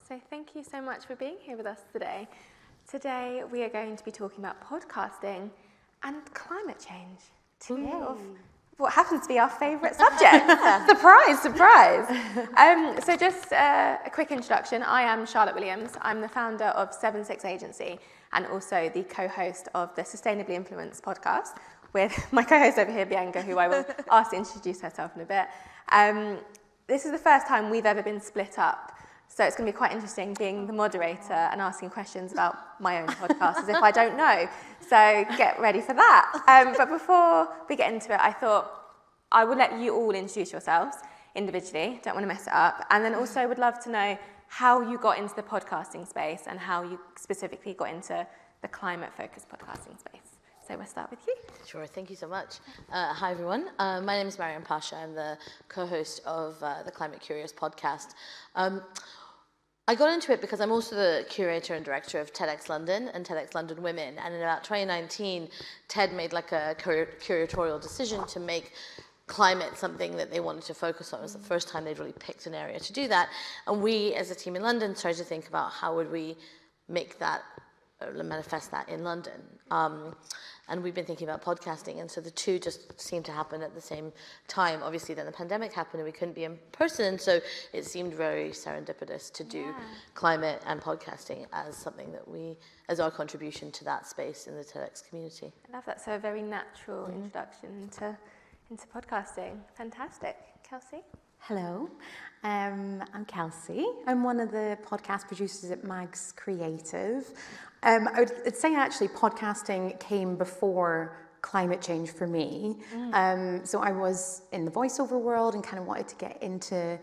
So thank you so much for being here with us today. Today we are going to be talking about podcasting and climate change. Two of what happens to be our favourite subject. Surprise, surprise. So just a quick introduction. I am Charlotte Williams. I'm the founder of 76 Agency and also the co-host of the Sustainably Influenced podcast with my co-host over here, Bianca, who I will ask to introduce herself in a bit. This is the first time we've ever been split up. So it's going to be quite interesting being the moderator and asking questions about my own podcast as if I don't know. So get ready for that. But before we get into it, I thought I would let you all introduce yourselves individually. Don't want to mess it up. And then also would love to know how you got into the podcasting space and how you specifically got into the climate-focused podcasting space. So we'll start with you. Sure, thank you so much. Hi everyone, my name is Maryam Pasha. I'm the co-host of the Climate Curious podcast. I got into it because I'm also the curator and director of TEDxLondon and TEDxLondonWomen, and in about 2019, TED made like a curatorial decision to make climate something that they wanted to focus on. It was the first time they'd really picked an area to do that, and we as a team in London started to think about how would we make that, manifest that in London. And we've been thinking about podcasting, and so the two just seemed to happen at the same time. Obviously, then the pandemic happened and we couldn't be in person, so it seemed very serendipitous to do climate and podcasting as something that as our contribution to that space in the TEDx community. I love that. So a very natural introduction into podcasting. Fantastic. Kelsey? Hello, I'm Kelsey. I'm one of the podcast producers at Mags Creative. I would say actually podcasting came before climate change for me. So I was in the voiceover world and kind of wanted to get into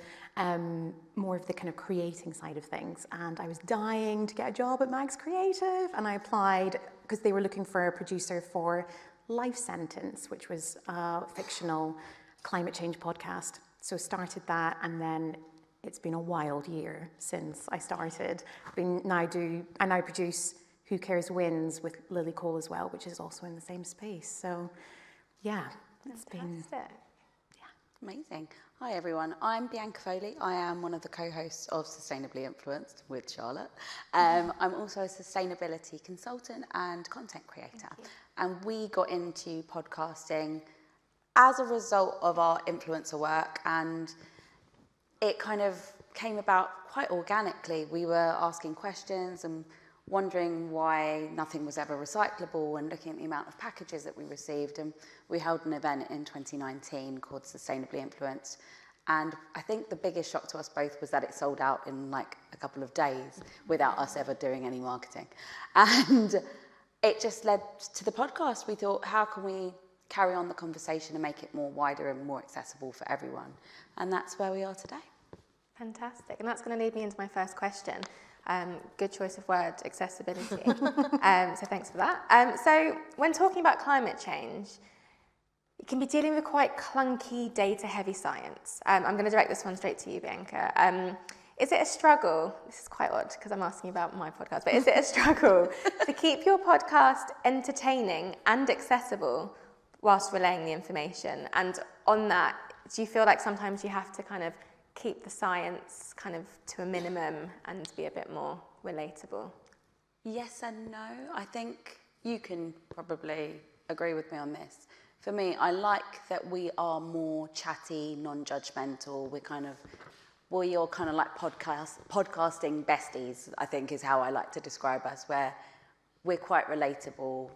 more of the kind of creating side of things. And I was dying to get a job at Mags Creative, and I applied because they were looking for a producer for Life Sentence, which was a fictional climate change podcast. So started that, and then it's been a wild year since I started. I now produce Who Cares Wins with Lily Cole as well, which is also in the same space. So yeah, it's been Amazing. Hi everyone, I'm Bianca Foley. I am one of the co-hosts of Sustainably Influenced with Charlotte. I'm also a sustainability consultant and content creator. And we got into podcasting as a result of our influencer work, and it kind of came about quite organically. We were asking questions and wondering why nothing was ever recyclable and looking at the amount of packages that we received, and we held an event in 2019 called Sustainably Influenced, and I think the biggest shock to us both was that it sold out in like a couple of days without us ever doing any marketing. And it just led to the podcast. We thought, how can we carry on the conversation and make it more wider and more accessible for everyone? And that's where we are today. Fantastic. And that's going to lead me into my first question. Good choice of word, accessibility. So thanks for that. So when talking about climate change, you can be dealing with quite clunky, data-heavy science. I'm going to direct this one straight to you, Bianca. Is it a struggle? This is quite odd because I'm asking about my podcast, but is it a struggle to keep your podcast entertaining and accessible whilst relaying the information? And on that, do you feel like sometimes you have to kind of keep the science kind of to a minimum and be a bit more relatable? Yes and no. I think you can probably agree with me on this. For me, I like that we are more chatty, non-judgmental. You're kind of like podcasting besties, I think is how I like to describe us, where we're quite relatable.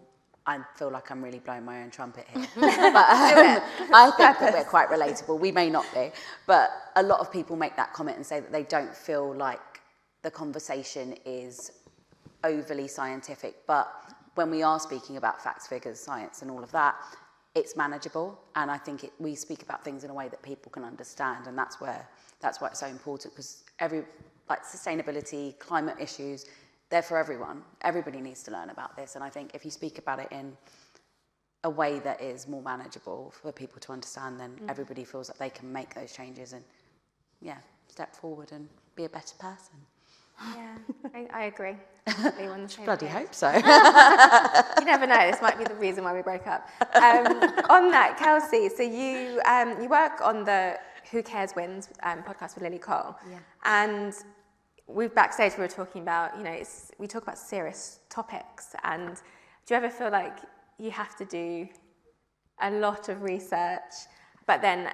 I feel like I'm really blowing my own trumpet here. But I think that we're quite relatable. We may not be, but a lot of people make that comment and say that they don't feel like the conversation is overly scientific. But when we are speaking about facts, figures, science and all of that, it's manageable. And I think we speak about things in a way that people can understand. And that's why it's so important, because sustainability, climate issues, they're for everyone. Everybody needs to learn about this. And I think if you speak about it in a way that is more manageable for people to understand, then everybody feels that they can make those changes and, step forward and be a better person. Yeah, I agree. Bloody hope so. You never know. This might be the reason why we broke up. On that, Kelsey, so you work on the Who Cares Wins podcast with Lily Cole. Yeah. And backstage we were talking about, we talk about serious topics, and do you ever feel like you have to do a lot of research, but then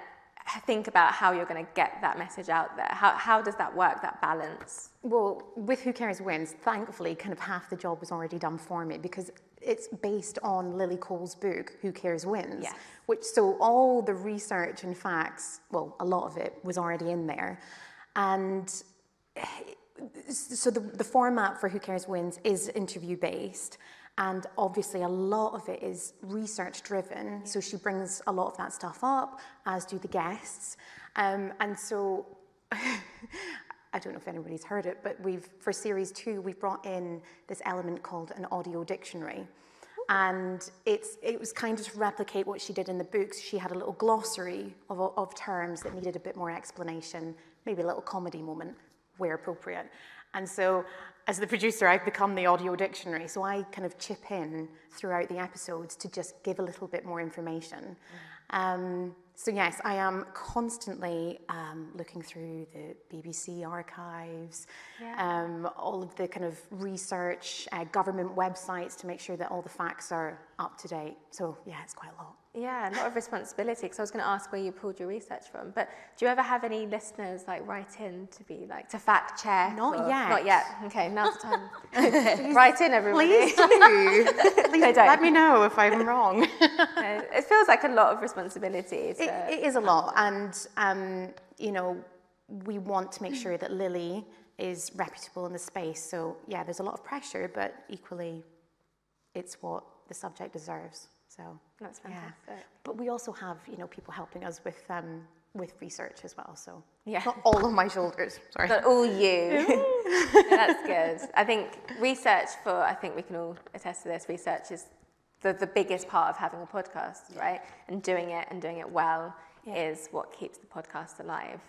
think about how you're going to get that message out there? How does that work, that balance? Well, with Who Cares Wins, thankfully, kind of half the job was already done for me, because it's based on Lily Cole's book, Who Cares Wins. Yes. So all the research and facts, well, a lot of it was already in there. And so the format for Who Cares Wins is interview-based. And obviously a lot of it is research-driven. So she brings a lot of that stuff up, as do the guests. And so... I don't know if anybody's heard it, but for series 2, we've brought in this element called an audio dictionary. And it was kind of to replicate what she did in the books. She had a little glossary of terms that needed a bit more explanation, maybe a little comedy moment where appropriate. And so as the producer, I've become the audio dictionary. So I kind of chip in throughout the episodes to just give a little bit more information. So yes, I am constantly looking through the BBC archives, all of the kind of research, government websites to make sure that all the facts are up to date. So yeah, it's quite a lot. Yeah, a lot of responsibility, because I was going to ask where you pulled your research from. But do you ever have any listeners write in to fact check? Not yet. Not yet. Okay, now's the time. Write in, everybody. Please do. Please let me know if I'm wrong. It feels like a lot of responsibility. It is a lot, and we want to make sure that Lily is reputable in the space. So yeah, there's a lot of pressure, but equally, it's what the subject deserves. So that's fantastic. Yeah. But we also have people helping us with research as well. So yeah, not all on my shoulders. Sorry, not all you. That's good. I think research I think we can all attest to this. Research is the biggest part of having a podcast, right? And doing it well is what keeps the podcast alive.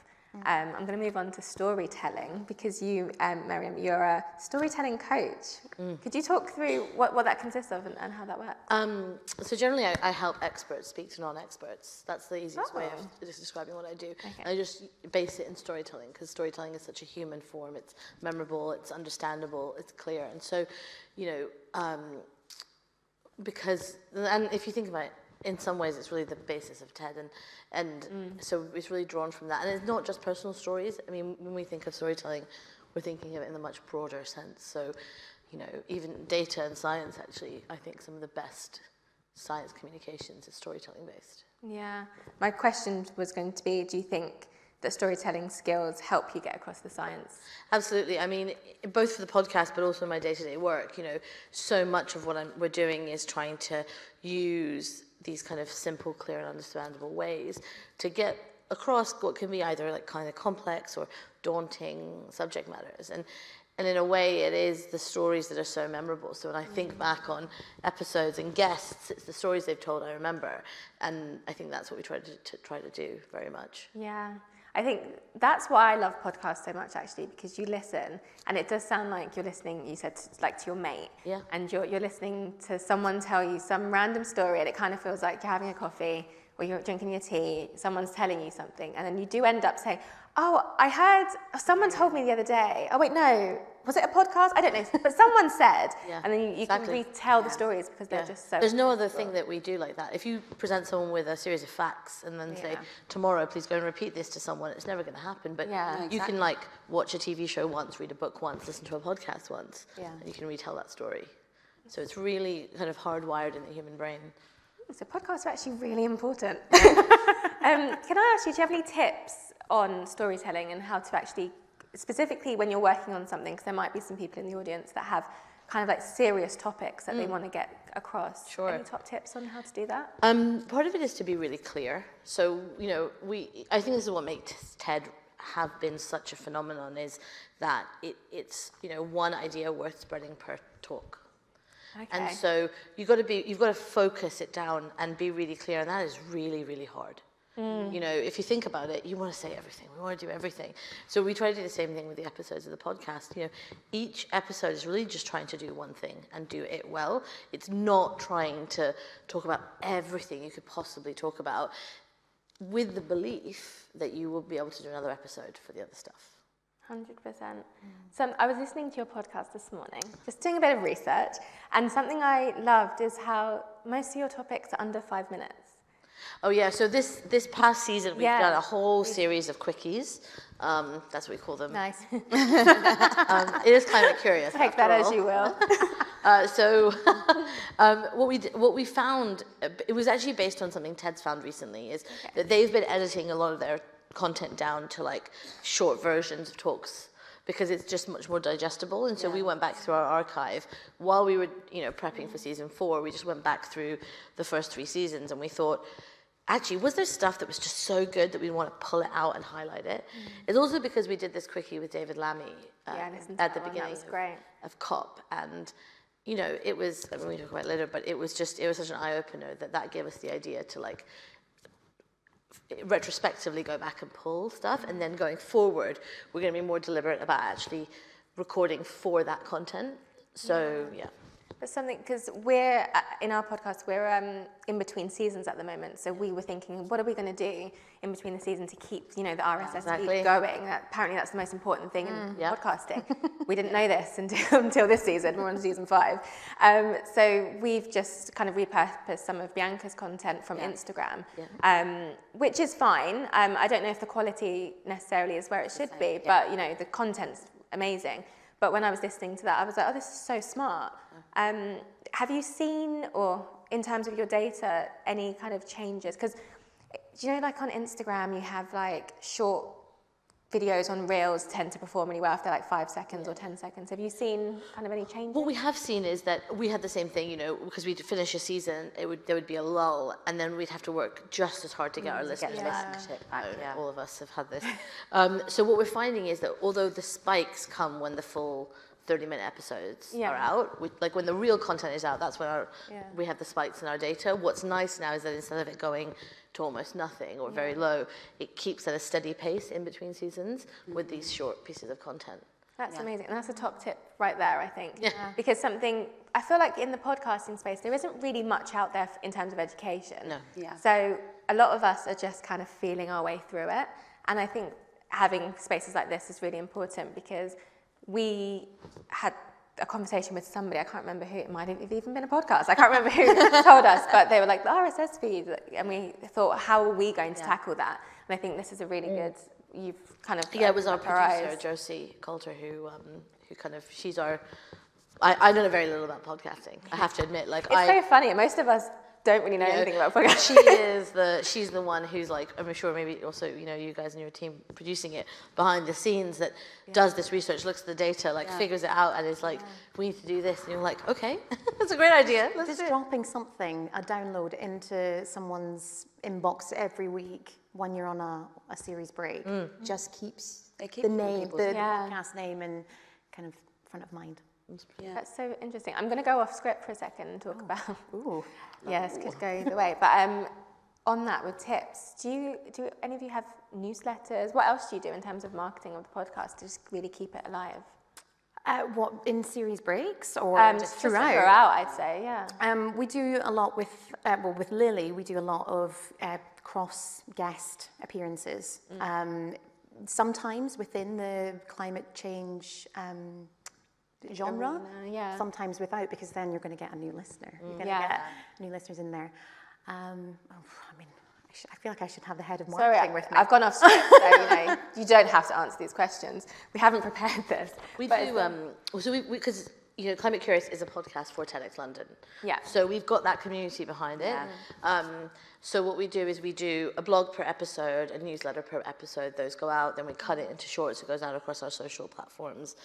I'm going to move on to storytelling, because you, Maryam, you're a storytelling coach. Could you talk through what that consists of and how that works? So generally I help experts speak to non-experts. That's the easiest way of just describing what I do. Okay. And I just base it in storytelling, because storytelling is such a human form. It's memorable, it's understandable, it's clear. And so, and if you think about it, in some ways it's really the basis of TED, and so it's really drawn from that. And it's not just personal stories. I mean, when we think of storytelling, we're thinking of it in a much broader sense. So, even data and science, actually, I think some of the best science communications is storytelling based. Yeah. My question was going to be, do you think that storytelling skills help you get across the science? Absolutely. I mean, both for the podcast, but also my day-to-day work, so much of what we're doing is trying to use these kind of simple, clear and understandable ways to get across what can be either kind of complex or daunting subject matters. And in a way, it is the stories that are so memorable. So when I think back on episodes and guests, it's the stories they've told I remember. And I think that's what we try to do very much. Yeah. I think that's why I love podcasts so much, actually, because you listen, and it does sound like you're listening, you said, to your mate. Yeah. And you're listening to someone tell you some random story, and it kind of feels like you're having a coffee, or you're drinking your tea, someone's telling you something, and then you do end up saying, oh, I heard, someone told me the other day. Oh, wait, no. Was it a podcast? I don't know. But someone said. Yeah, and then you can retell the stories because they're just so... There's no other thing that we do like that. If you present someone with a series of facts and then say, tomorrow, please go and repeat this to someone, it's never going to happen. But you can watch a TV show once, read a book once, listen to a podcast once, and you can retell that story. So it's really kind of hardwired in the human brain. So podcasts are actually really important. Can I ask you, do you have any tips on storytelling and how to actually, specifically when you're working on something, because there might be some people in the audience that have kind of serious topics that they want to get across. Sure. Any top tips on how to do that? Part of it is to be really clear. So, I think this is what makes TED have been such a phenomenon, is that it's one idea worth spreading per talk. Okay. And so you've got to focus it down and be really clear, and that is really, really hard. If you think about it, you want to say everything. We want to do everything. So we try to do the same thing with the episodes of the podcast. Each episode is really just trying to do one thing and do it well. It's not trying to talk about everything you could possibly talk about, with the belief that you will be able to do another episode for the other stuff. 100%. So I was listening to your podcast this morning, just doing a bit of research, and something I loved is how most of your topics are under 5 minutes. Oh yeah, so this past season we've done a whole series of quickies. That's what we call them. Nice. It is climate curious. Take that as you will. What we found, it was actually based on something TED's found recently, is that they've been editing a lot of their content down to like short versions of talks because it's just much more digestible. And so we went back through our archive while we were, prepping for season 4. We just went back through the first 3 seasons and we thought, actually, was there stuff that was just so good that we want to pull it out and highlight it? It's also because we did this quickie with David Lammy at the beginning of COP, and it was, I mean, we talk about it later, but it was such an eye-opener that gave us the idea to like retrospectively go back and pull stuff, and then going forward we're going to be more deliberate about actually recording for that content. So But something, because we're in our podcast, we're in between seasons at the moment. So we were thinking, what are we going to do in between the season to keep, the RSS feed going? Apparently, that's the most important thing in podcasting. We didn't know this until this season. We're on season 5. So we've just kind of repurposed some of Bianca's content from Instagram, which is fine. I don't know if the quality necessarily is where it should be, but the content's amazing. But when I was listening to that, I was like, oh, this is so smart. Have you seen, or in terms of your data, any kind of changes? Because, like on Instagram, you have like short videos on Reels tend to perform really well if they're like 5 seconds or 10 seconds. Have you seen kind of any changes? What we have seen is that we had the same thing, because we'd finish a season, there would be a lull, and then we'd have to work just as hard to get our listenership back. All of us have had this. So what we're finding is that although the spikes come when the full 30-minute episodes are out, like when the real content is out, that's when we have the spikes in our data. What's nice now is that instead of it going to almost nothing or very low, it keeps at a steady pace in between seasons with these short pieces of content. That's amazing. And that's a top tip right there, I think. Because I feel like in the podcasting space, there isn't really much out there in terms of education. No. So a lot of us are just kind of feeling our way through it. And I think having spaces like this is really important, because we had a conversation with somebody, I can't remember who, it might have even been a podcast, I can't remember who told us, but they were like, the RSS feed, and we thought, how are we going to tackle that? And I think this is a really good, you've kind of... it was our producer, Josie Coulter, who kind of, she's our... I know very little about podcasting, I have to admit. Like, it's so funny, most of us don't really know anything about podcasting. She's the one who's like, I'm sure maybe also, you guys and your team producing it behind the scenes, that does this research, looks at the data, like figures it out, and is like, we need to do this. And you're like, okay, that's a great idea. Just dropping something, a download into someone's inbox every week when you're on a series break just keeps the name, the podcast name, and kind of front of mind. That's so interesting. I'm going to go off script for a second and talk about... Yes, could go either way. But on that, with tips, do any of you have newsletters? What else do you do in terms of marketing of the podcast to just really keep it alive? What, in series breaks or just throughout? Throughout, I'd say, we do a lot with Lily, we do a lot of cross-guest appearances. Sometimes within the climate change genre, sometimes without, because then you're going to get a new listener. You're going to get new listeners in there. I feel like I should have the head of marketing with me. I've gone off script, so you don't have to answer these questions. We haven't prepared this. We do, because Climate Curious is a podcast for TEDx London. Yeah. So we've got that community behind it. So what we do is we do a blog per episode, a newsletter per episode. Those go out, then we cut it into shorts. It goes out across our social platforms.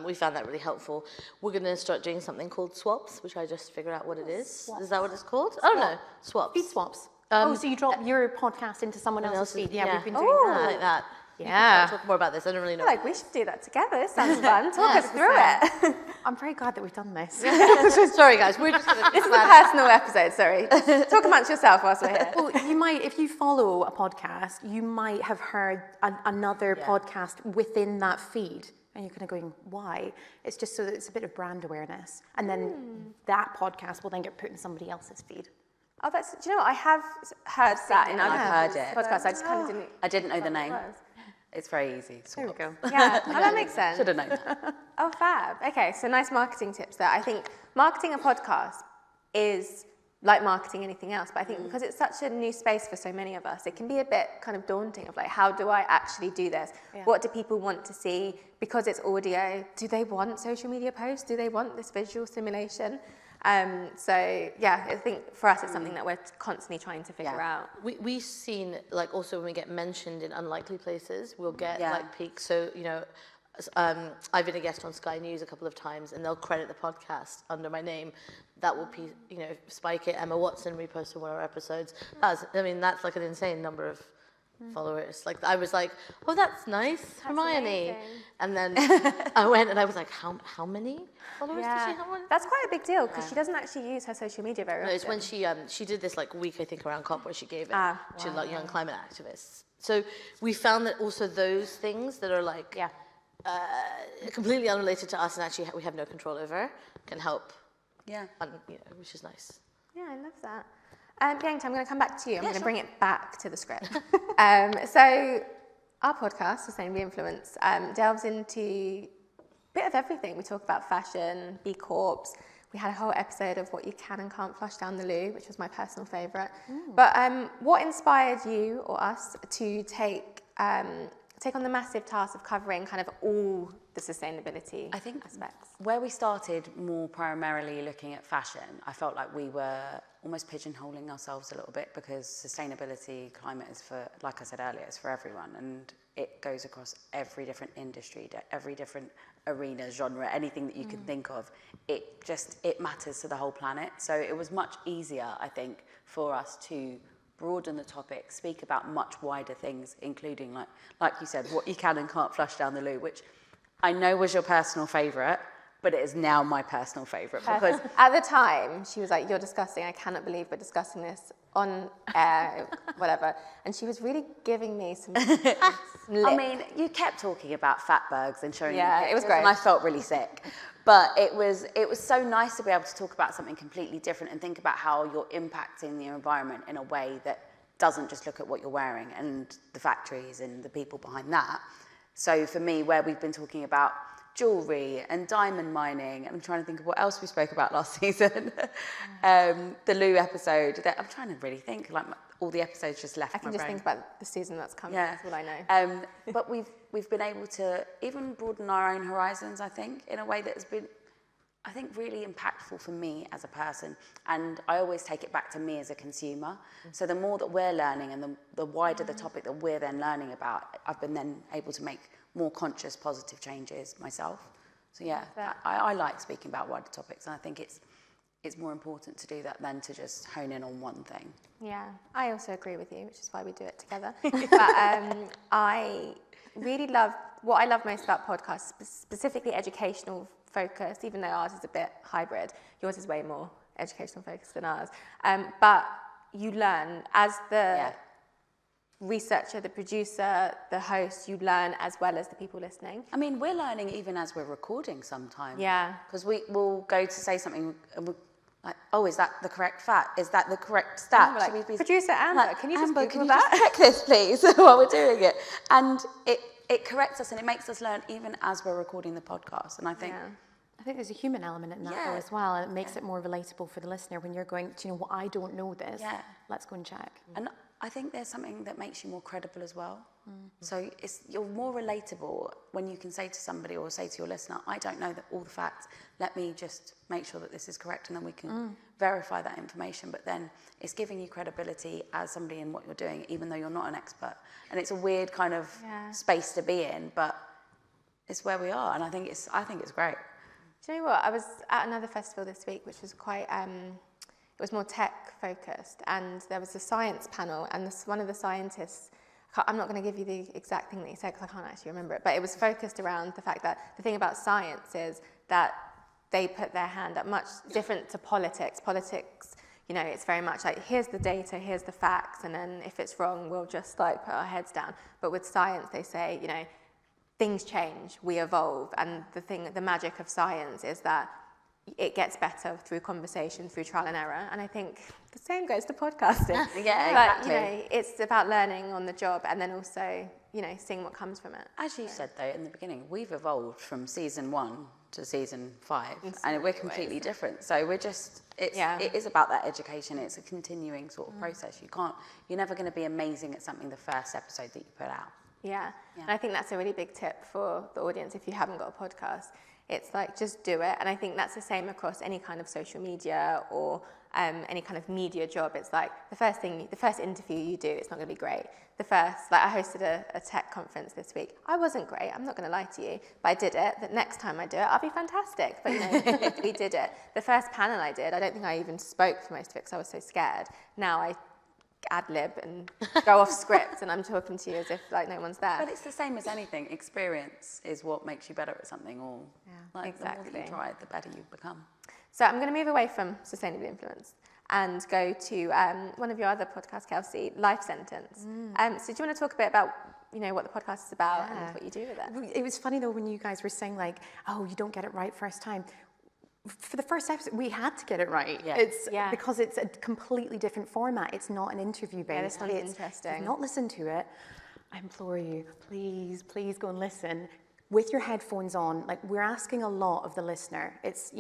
We found that really helpful. We're going to start doing something called swaps, which I just figured out what it is. Swaps. Is that what it's called? I don't know. Swaps. Feed swaps. So you drop your podcast into someone else's feed. Yeah, we've been doing that. Like that. Yeah. Talk more about this. I don't really know. I feel like we should do that together. This sounds fun. Talk us through it. I'm very glad that we've done this. Sorry, guys. We're just gonna This is a personal episode, sorry. Talk amongst yourself whilst we're here. Well, you might, if you follow a podcast, you might have heard another podcast within that feed. And you're kind of going, why? It's just so that it's a bit of brand awareness. And then that podcast will then get put in somebody else's feed. Oh, do you know what? I have heard that in other I've heard it. podcasts. I just kind of didn't. I didn't know the name. It's very easy. There we go. Yeah, oh, that makes sense. Should have known that. Oh, fab. Okay, so nice marketing tips there. I think marketing a podcast is like marketing anything else, but I think because it's such a new space for so many of us, it can be a bit kind of daunting of like, how do I actually do this? Yeah. What do people want to see? Because it's audio, do they want social media posts? Do they want this visual simulation? So yeah, I think for us it's something that we're constantly trying to figure out. We've seen, like, also when we get mentioned in unlikely places, we'll get like peaks. So, you know, I've been a guest on Sky News a couple of times, and they'll credit the podcast under my name. That will be, you know, spike it. Emma Watson reposted one of our episodes. That's like an insane number of followers. Like, I was like, oh, that's nice, that's Hermione. Amazing. And then I went and I was like, how many followers does she have on? That's quite a big deal because she doesn't actually use her social media very often. No, it's when she did this like week, I think, around COP where she gave it to like young climate activists. So we found that also those things that are like completely unrelated to us and actually we have no control over can help. Yeah. You know, which is nice. Yeah, I love that. Bianca, I'm going to come back to you. I'm going to bring it back to the script. So our podcast, Sustainably Influenced, delves into a bit of everything. We talk about fashion, B Corps. We had a whole episode of what you can and can't flush down the loo, which was my personal favourite. But what inspired you or us to take on the massive task of covering kind of all the sustainability aspects? Where we started more primarily looking at fashion, I felt like we were almost pigeonholing ourselves a little bit because sustainability, climate is for, like I said earlier, it's for everyone, and it goes across every different industry, every different arena, genre, anything that you can think of. It matters to the whole planet. So it was much easier, I think, for us to broaden the topic, speak about much wider things, including, like you said, what you can and can't flush down the loo, which I know was your personal favourite, but it is now my personal favourite because at the time she was like, "You're disgusting. I cannot believe we're discussing this on air, whatever." And she was really giving me some lip. I mean, you kept talking about fatbergs and showing me pictures, it was great, and I felt really sick. But it was so nice to be able to talk about something completely different and think about how you're impacting the environment in a way that doesn't just look at what you're wearing and the factories and the people behind that. So for me, where we've been talking about jewellery and diamond mining, and I'm trying to think of what else we spoke about last season, the loo episode, I'm trying to really think, like all the episodes just left my brain. I can just think about the season that's coming, that's what I know. But we've been able to even broaden our own horizons, I think, in a way that has been, I think, really impactful for me as a person. And I always take it back to me as a consumer. So the more that we're learning and the wider the topic that we're then learning about, I've been then able to make more conscious, positive changes myself. So yeah, I like speaking about wider topics, and I think it's more important to do that than to just hone in on one thing. Yeah, I also agree with you, which is why we do it together. But I really love, what I love most about podcasts, specifically educational focus, even though ours is a bit hybrid, yours is way more educational focused than ours. But you learn as the researcher, the producer, the host, you learn as well as the people listening. I mean, we're learning even as we're recording sometimes. Yeah. Because we'll go to say something and we're like, oh, is that the correct fact? Is that the correct stat? Like, Producer Amber, can you just Google that? Just check this, please, while we're doing it. And it corrects us and it makes us learn even as we're recording the podcast. And I think... Yeah. I think there's a human element in that though as well. And it makes it more relatable for the listener when you're going, do you know what, I don't know this. Yeah. Let's go and check. And I think there's something that makes you more credible as well. So you're more relatable when you can say to somebody or say to your listener, I don't know all the facts. Let me just make sure that this is correct, and then we can verify that information. But then it's giving you credibility as somebody in what you're doing, even though you're not an expert. And it's a weird kind of space to be in, but it's where we are, and I think it's great. Do you know what? I was at another festival this week, which was quite, it was more tech focused, and there was a science panel, and one of the scientists, I'm not going to give you the exact thing that he said because I can't actually remember it, but it was focused around the fact that the thing about science is that they put their hand up, much different to politics. Politics, you know, it's very much like, here's the data, here's the facts, and then if it's wrong, we'll just like put our heads down. But with science, they say, you know, things change, we evolve, and the magic of science is that it gets better through conversation, through trial and error, and I think the same goes to podcasting. Exactly. You know, it's about learning on the job, and then also, seeing what comes from it. As you said, though, in the beginning, we've evolved from season 1 to season 5, and we're completely different. So we're just, it is about that education. It's a continuing sort of process. You're never going to be amazing at something the first episode that you put out. Yeah. And I think that's a really big tip for the audience if you haven't got a podcast. It's like, just do it. And I think that's the same across any kind of social media or any kind of media job. It's like the first interview you do, it's not going to be great. I hosted a tech conference this week. I wasn't great, I'm not going to lie to you, but I did it. The next time I do it, I'll be fantastic. But we did it. The first panel I did, I don't think I even spoke for most of it because I was so scared. Now I ad-lib and go off script and I'm talking to you as if like no one's there. But it's the same as anything. Experience is what makes you better at something, or exactly. The more that you try, the better you become. So I'm going to move away from Sustainably Influenced and go to one of your other podcasts, Kelsey, Life Sentence. So do you want to talk a bit about what the podcast is about and what you do with it? It was funny though when you guys were saying like, oh, you don't get it right first time. For the first episode, we had to get it right. Yeah. Because it's a completely different format. It's not an interview based. Yeah, this sounds interesting. If you've not listened to it, I implore you, please go and listen with your headphones on. Like, we're asking a lot of the listener. It's,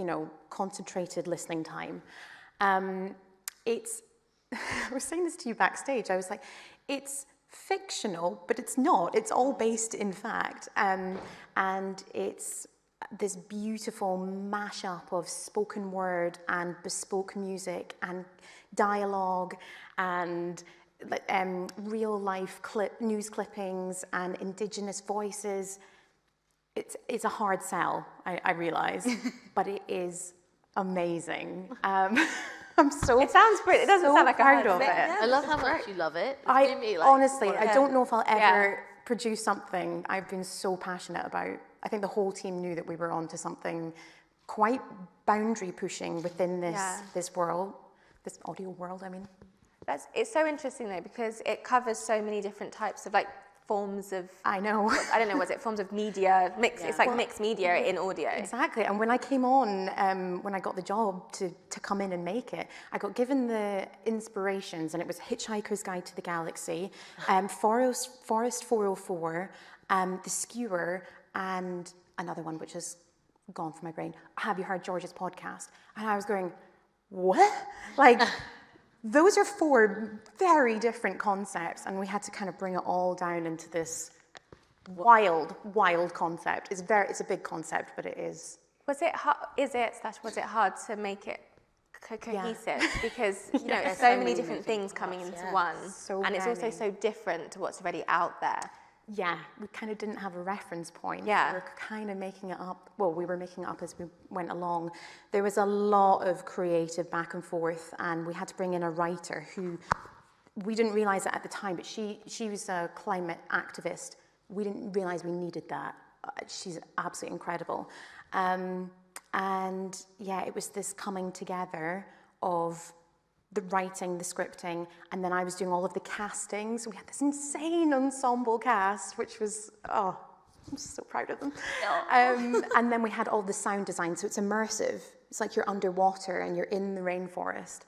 concentrated listening time. I was saying this to you backstage. I was like, it's fictional, but it's not. It's all based in fact. And it's this beautiful mashup of spoken word and bespoke music and dialogue and real life news clippings and indigenous voices. It's a hard sell, I realise, but it is amazing. I'm so. It sounds great. It doesn't sound like proud a of it. Yeah, I love how much you love it. Honestly, I don't know if I'll ever produce something I've been so passionate about. I think the whole team knew that we were onto something quite boundary pushing within this world, this audio world. I mean, it's so interesting though because it covers so many different types of forms of. I know. I don't know. Was it forms of media? It's like mixed media in audio. Exactly. And when I came on, when I got the job to come in and make it, I got given the inspirations, and it was Hitchhiker's Guide to the Galaxy, Forest 404, The Skewer, and another one which has gone from my brain. Have you heard George's podcast? And I was going, what? Those are 4 very different concepts, and we had to kind of bring it all down into this wild concept. It's a big concept, but it is. Was it hard to make it cohesive? Because there's so many different things coming into one, and it's also so different to what's already out there. Yeah, we kind of didn't have a reference point. Yeah. We were kind of making it up. Well, we were making it up as we went along. There was a lot of creative back and forth, and we had to bring in a writer who, we didn't realise it at the time, but she was a climate activist. We didn't realise we needed that. She's absolutely incredible. And yeah, it was this coming together of the writing, the scripting, and then I was doing all of the casting. So we had this insane ensemble cast, which was, I'm so proud of them. And then we had all the sound design, so it's immersive. It's like you're underwater and you're in the rainforest.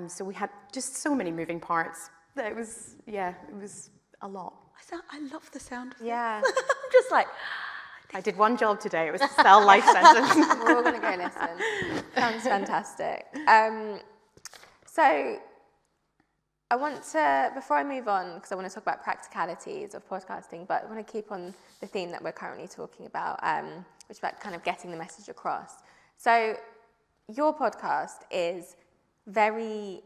So we had just so many moving parts. It was a lot. I love the sound of Yeah. I'm just like... I did one job today. It was to sell Life Sentence. We're all going to go listen. Sounds fantastic. So I want to, before I move on, because I want to talk about practicalities of podcasting, but I want to keep on the theme that we're currently talking about, which is about kind of getting the message across. So your podcast is very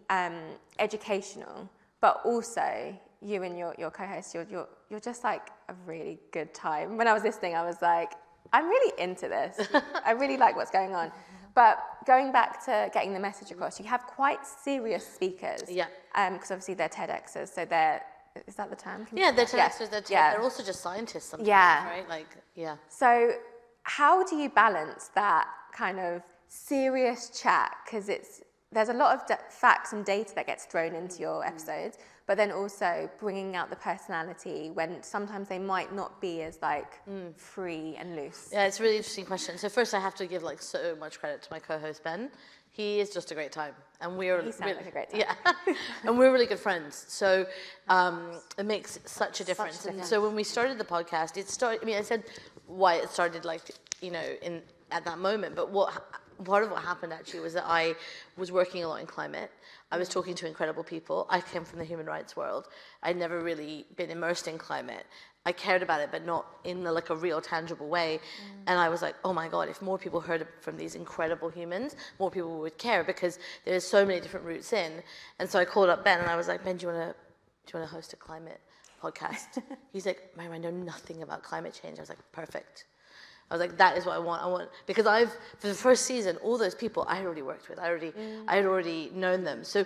educational, but also you and your co-host, you're just like a really good time. When I was listening, I was like, I'm really into this. I really like what's going on. But going back to getting the message across, you have quite serious speakers. Yeah. Because obviously they're TEDxers, so is that the term? Yeah, they're TEDxers, they're also just scientists sometimes, right? So how do you balance that kind of serious chat? Because there's a lot of facts and data that gets thrown into your episodes, but then also bringing out the personality when sometimes they might not be as like free and loose. Yeah, it's a really interesting question. So first I have to give like so much credit to my co-host Ben. He is just a great time, and we're He sounds really, like a great time. yeah, and we're really good friends. So it makes such a difference. And so when we started the podcast, I said why it started, like, you know, at that moment. But part of what happened actually was that I was working a lot in climate. I was talking to incredible people. I came from the human rights world. I'd never really been immersed in climate. I cared about it, but not in a real tangible way. And I was like, oh my God, if more people heard from these incredible humans, more people would care, because there's so many different routes in. And so I called up Ben and I was like, Ben, do you want to host a climate podcast? He's like, Maryam, I know nothing about climate change. I was like, perfect. I was like, that is what I want, because for the first season, all those people I had already worked with, I had already known them. So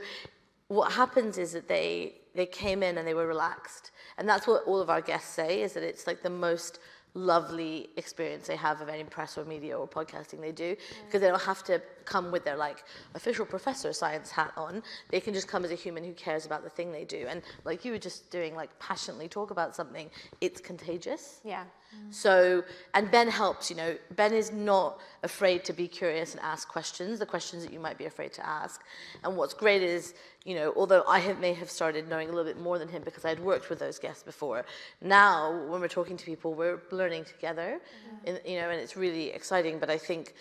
what happens is that they came in and they were relaxed. And that's what all of our guests say, is that it's like the most lovely experience they have of any press or media or podcasting they do, because they don't have to come with their like official professor science hat on. They can just come as a human who cares about the thing they do. And like you were just doing, like, passionately talk about something, it's contagious. Yeah. So, and Ben helps, you know, Ben is not afraid to be curious and ask questions, the questions that you might be afraid to ask. And what's great is, you know, although I may have started knowing a little bit more than him because I had worked with those guests before, now when we're talking to people, we're learning together, you know, and it's really exciting. But I think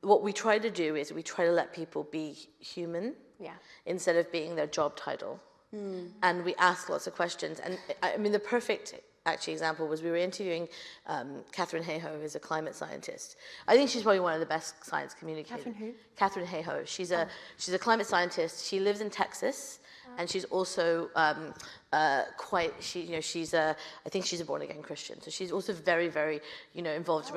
what we try to do is we try to let people be human instead of being their job title. And we ask lots of questions. And I mean, the perfect example was we were interviewing Catherine Hayhoe, who's a climate scientist. I think she's probably one of the best science communicators. Catherine who? Catherine Hayhoe. She's a climate scientist. She lives in Texas, and she's also I think she's a born again Christian. So she's also very, very, you know, involved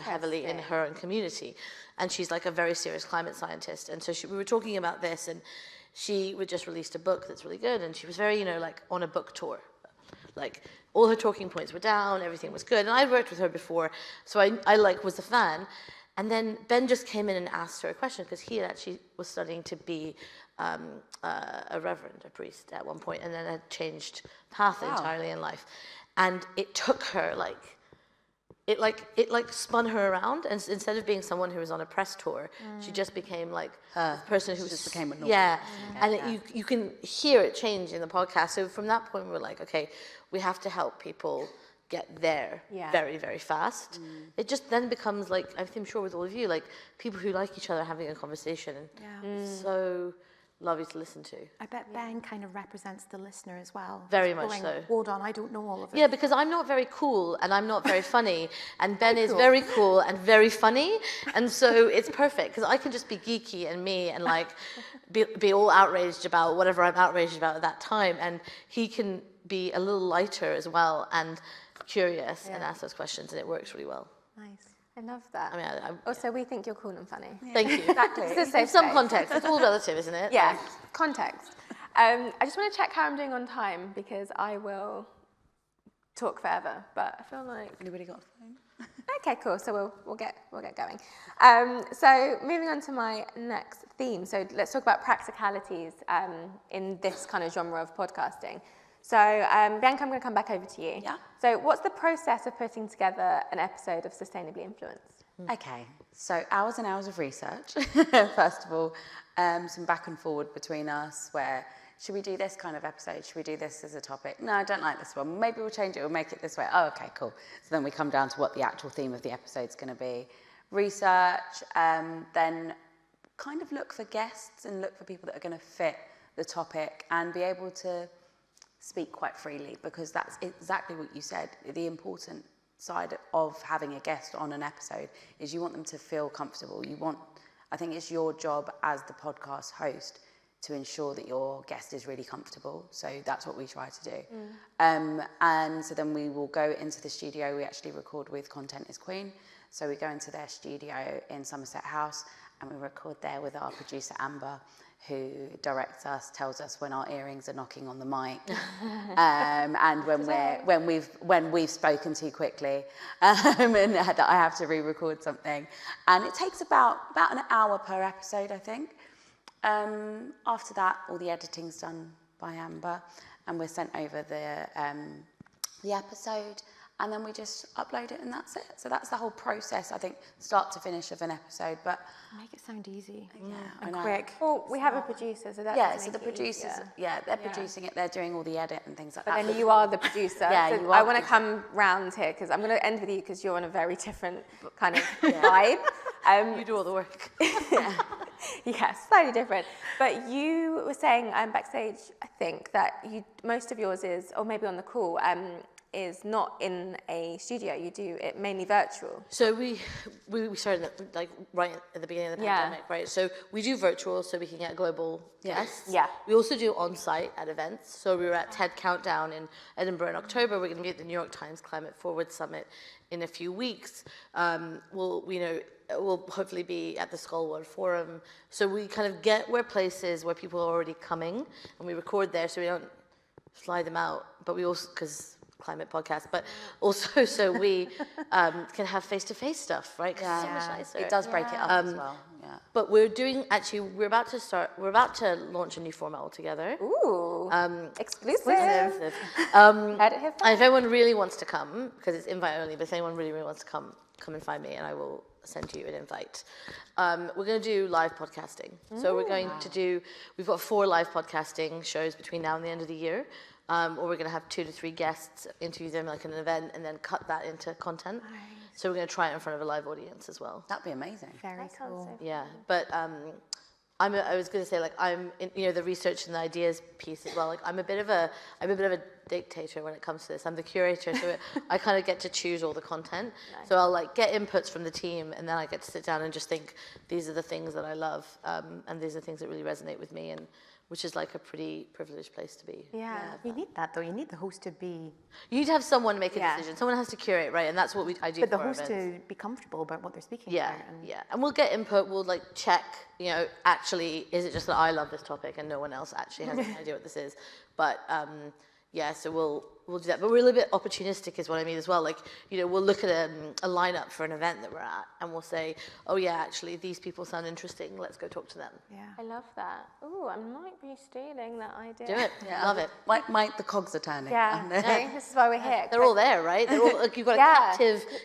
heavily in her own community, and she's like a very serious climate scientist. And so we were talking about this, and she would just released a book that's really good, and she was very, you know, like on a book tour. Like, all her talking points were down, everything was good. And I'd worked with her before, so I was a fan. And then Ben just came in and asked her a question, because he actually was studying to be a reverend, a priest at one point, and then had changed path entirely in life. And it took her, it spun her around, and instead of being someone who was on a press tour, she just became like a person who just became a normal. Yeah, and you can hear it change in the podcast. So from that point, we're like, okay, we have to help people get there very, very fast. It just then becomes like, I'm sure with all of you, like people who like each other having a conversation, and so lovely to listen to. I bet Ben kind of represents the listener as well. Very much so. Hold on, I don't know all of it. Yeah, because I'm not very cool and I'm not very funny, and Ben is very cool and very funny, and so it's perfect, because I can just be geeky and me and like be all outraged about whatever I'm outraged about at that time, and he can be a little lighter as well and curious and ask those questions, and it works really well. Nice. I love that. I mean, also, we think you're cool and funny. Thank you. Exactly. It's a safe Some space. context. It's all relative, isn't it? Yeah, context. I just want to check how I'm doing on time, because I will talk forever, but I feel like... Anybody got a phone? Okay, cool. So we'll get going. So moving on to my next theme. So let's talk about practicalities in this kind of genre of podcasting. So Bianca, I'm going to come back over to you. Yeah. So what's the process of putting together an episode of Sustainably Influenced? Okay, so hours and hours of research. First of all, some back and forward between us, where should we do this kind of episode? Should we do this as a topic? No, I don't like this one. Maybe we'll change it. We'll make it this way. Oh, okay, cool. So then we come down to what the actual theme of the episode's going to be. Research, then kind of look for guests and look for people that are going to fit the topic and be able to speak quite freely, because that's exactly what you said. The important side of having a guest on an episode is you want them to feel comfortable. I think it's your job as the podcast host to ensure that your guest is really comfortable. So that's what we try to do. And so then we will go into the studio. We actually record with Content is Queen. So we go into their studio in Somerset House and we record there with our producer Amber, who directs us, tells us when our earrings are knocking on the mic, and when we've spoken too quickly, and that I have to re-record something. And it takes about an hour per episode, I think. After that, all the editing's done by Amber, and we're sent over the episode, and then we just upload it, and that's it. So that's the whole process, I think, start to finish of an episode. But make it sound easy and quick. Well, we have a producer, so that's yeah. So the producers, they're producing it. They're doing all the edit and things like that. But then you are the producer. Yeah, so you are I want to come round here because I'm going to end with you because you're on a very different kind of vibe. You do all the work. Yeah, slightly different. But you were saying backstage, I think, that most of yours is, or maybe on the call, is not in a studio. You do it mainly virtual. So we started like right at the beginning of the pandemic, right? So we do virtual so we can get global guests. Yeah. We also do on-site at events. So we were at TED Countdown in Edinburgh in October. We're going to be at the New York Times Climate Forward Summit in a few weeks. We'll hopefully be at the Skull World Forum. So we kind of get places where people are already coming, and we record there so we don't fly them out. But we also, because climate podcast, but also so we can have face-to-face stuff, right? Yeah, so much nicer. it does break it up as well. Yeah. But we're about to launch a new format altogether. Ooh, exclusive. And Heard it here first. if anyone really wants to come, because it's invite only, but if anyone really wants to come and find me, and I will send you an invite. We're going to do live podcasting. So we're going to we've got 4 live podcasting shows between now and the end of the year. Or we're going to have 2 to 3 guests, interview them like in an event, and then cut that into content. Nice. So we're going to try it in front of a live audience as well. That'd be amazing. Very cool. Yeah, but I was going to say, like, I'm in, the research and the ideas piece as well. Like, I'm a bit of a dictator when it comes to this. I'm the curator, so I kind of get to choose all the content. Nice. So I'll like get inputs from the team, and then I get to sit down and just think, these are the things that I love, and these are the things that really resonate with me, and which is like a pretty privileged place to be. Yeah. You need that though. You need the host to be... You need to have someone make a decision. Someone has to curate, right? And that's what I do. But the host to be comfortable about what they're speaking about. And we'll get input. We'll like check, actually, is it just that I love this topic and no one else actually has any idea what this is? But so we'll do that. But we're a little bit opportunistic is what I mean as well. Like, we'll look at a lineup for an event that we're at and we'll say, oh yeah, actually these people sound interesting. Let's go talk to them. Yeah. I love that. Ooh, I might be stealing that idea. Do it. Yeah. Love it. The cogs are turning. Yeah. This is why we're here. They're all there, right? They're all, like, you've got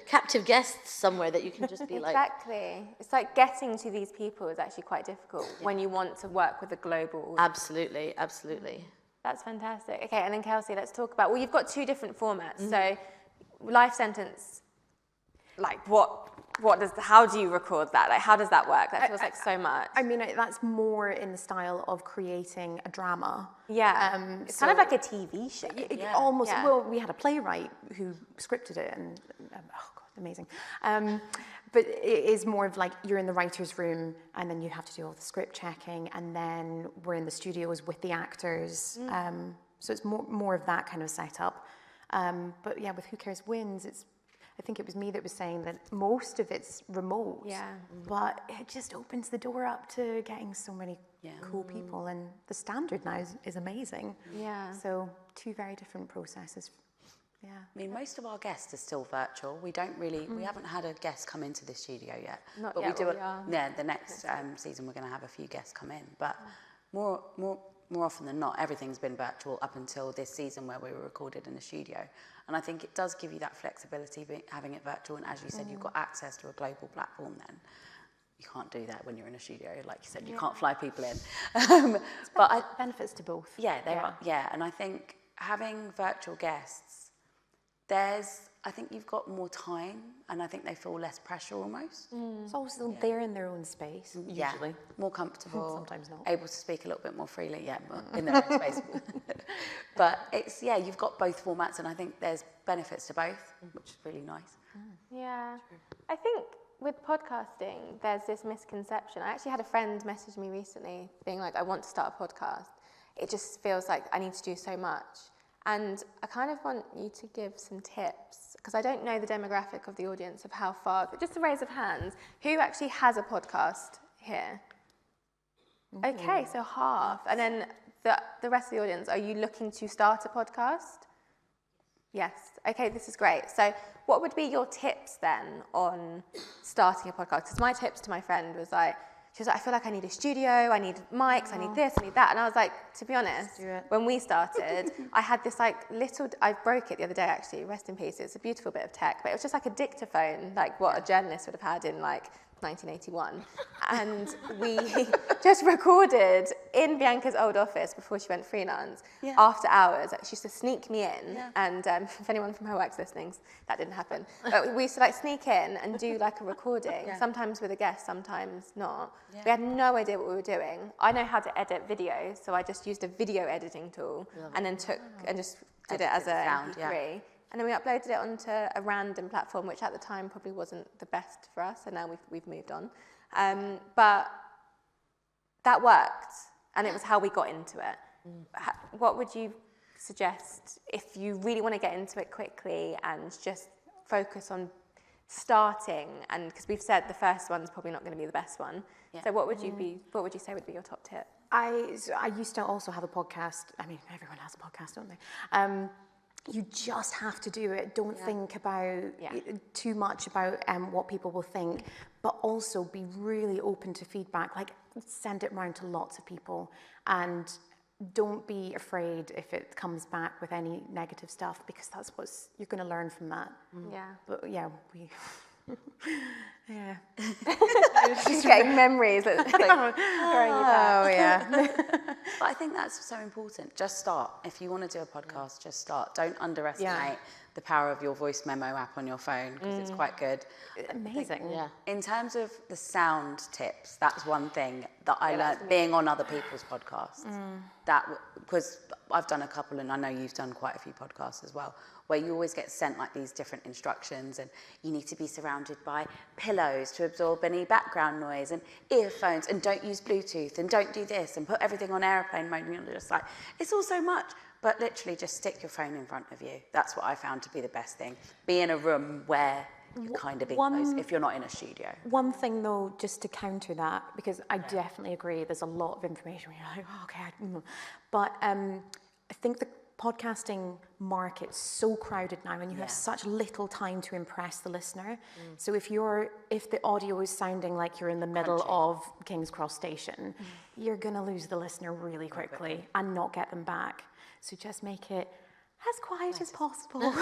captive guests somewhere that you can just be like. Exactly. It's like getting to these people is actually quite difficult when you want to work with a global audience. Absolutely, absolutely. That's fantastic. Okay, and then Kelsey, let's talk about, you've got 2 different formats. So life sentence, like how do you record that? Like, how does that work? That feels like so much. I mean, that's more in the style of creating a drama. Yeah. It's kind of like a TV show. Almost. Yeah. Well, we had a playwright who scripted it, and amazing. But it is more of like you're in the writer's room and then you have to do all the script checking, and then we're in the studios with the actors. So it's more of that kind of setup. But yeah, with Who Cares Wins, I think it was me that was saying that most of it's remote. Yeah. But it just opens the door up to getting so many cool people, and the standard now is amazing. Yeah. So 2 very different processes. Yeah. I mean, most of our guests are still virtual. We don't really, we haven't had a guest come into the studio yet. Not but yet, we do the next season we're going to have a few guests come in. But more often than not, everything's been virtual up until this season where we were recorded in a studio. And I think it does give you that flexibility, having it virtual. And as you said, you've got access to a global platform then. You can't do that when you're in a studio. Like you said, you can't fly people in. But benefits to both. Yeah, there are. Yeah, and I think having virtual guests, I think you've got more time, and I think they feel less pressure almost. It's also they're in their own space, usually. More comfortable. Sometimes not. Able to speak a little bit more freely, in their own space. But it's, you've got both formats, and I think there's benefits to both, which is really nice. Yeah. I think with podcasting, there's this misconception. I actually had a friend message me recently being like, I want to start a podcast. It just feels like I need to do so much. And I kind of want you to give some tips, because I don't know the demographic of the audience of how far, just a raise of hands, who actually has a podcast here? Okay, so half. And then the rest of the audience, are you looking to start a podcast? Yes. Okay, this is great. So what would be your tips then on starting a podcast? Because my tips to my friend was like, she was like, I feel like I need a studio, I need mics, I need this, I need that. And I was like, to be honest, when we started, I had this like I broke it the other day actually, rest in peace. It's a beautiful bit of tech, but it was just like a dictaphone, like what a journalist would have had in like 1981. And we just recorded in Bianca's old office before she went freelance, after hours. She used to sneak me in, and if anyone from her work's listening, that didn't happen. But we used to like sneak in and do like a recording, sometimes with a guest, sometimes not. We had no idea what we were doing. I know how to edit video, so I just used a video editing tool and then just did it as a MP3. And then we uploaded it onto a random platform, which at the time probably wasn't the best for us, and now we've moved on. But that worked, and it was how we got into it. What would you suggest if you really want to get into it quickly and just focus on starting? And because we've said the first one's probably not going to be the best one. So what would you say would be your top tip? I used to also have a podcast. I mean, everyone has a podcast, don't they? You just have to do it. Don't think about too much about what people will think, but also be really open to feedback. Like, send it around to lots of people, and don't be afraid if it comes back with any negative stuff, because that's what you're going to learn from that. But She's getting memories. It's like But I think that's so important. Just start. If you want to do a podcast, just start. Don't underestimate the power of your voice memo app on your phone, because it's quite good. Amazing. In terms of the sound tips, that's one thing that I learned being on other people's podcasts. Because I've done a couple, and I know you've done quite a few podcasts as well, where you always get sent like these different instructions, and you need to be surrounded by pillows to absorb any background noise, and earphones, and don't use Bluetooth, and don't do this, and put everything on airplane mode, and you're just like, it's all so much. But literally just stick your phone in front of you. That's what I found to be the best thing. Be in a room where you're kind of being close, if you're not in a studio. One thing though, just to counter that, because I definitely agree, there's a lot of information where you're like, oh, okay, but I think the podcasting market's so crowded now, and you have such little time to impress the listener. So if the audio is sounding like you're in the middle of King's Cross Station, you're gonna lose the listener really quickly and not get them back. So just make it as quiet as possible.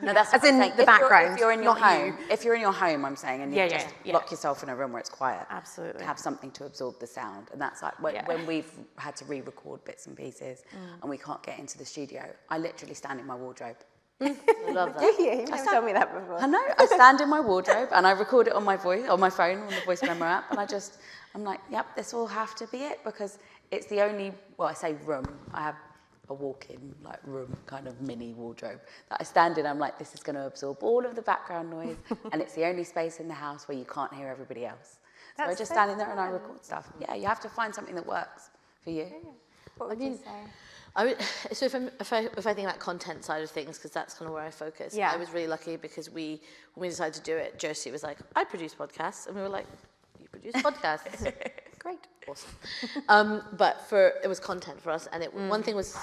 No, that's as in the background. If you're in your not home, if you're in your home, I'm saying, and you just lock yourself in a room where it's quiet. Absolutely. Have something to absorb the sound, and that's like when we've had to re-record bits and pieces, and we can't get into the studio. I literally stand in my wardrobe. I love that. You've never told me that before. I know. I stand in my wardrobe and I record it on my phone, on the voice memo app, and I'm like, yep, this will have to be it, because it's the only, I say room. I have a walk-in like room kind of mini wardrobe that I stand in. I'm like, this is going to absorb all of the background noise, and it's the only space in the house where you can't hear everybody else. So I just stand in there and I record stuff. Yeah, you have to find something that works for you. What would you say? So if I think about content side of things, because that's kind of where I focus. I was really lucky because when we decided to do it, Josie was like, I produce podcasts, and we were like, you produce podcasts? Great, awesome. But it was content for us, and one thing was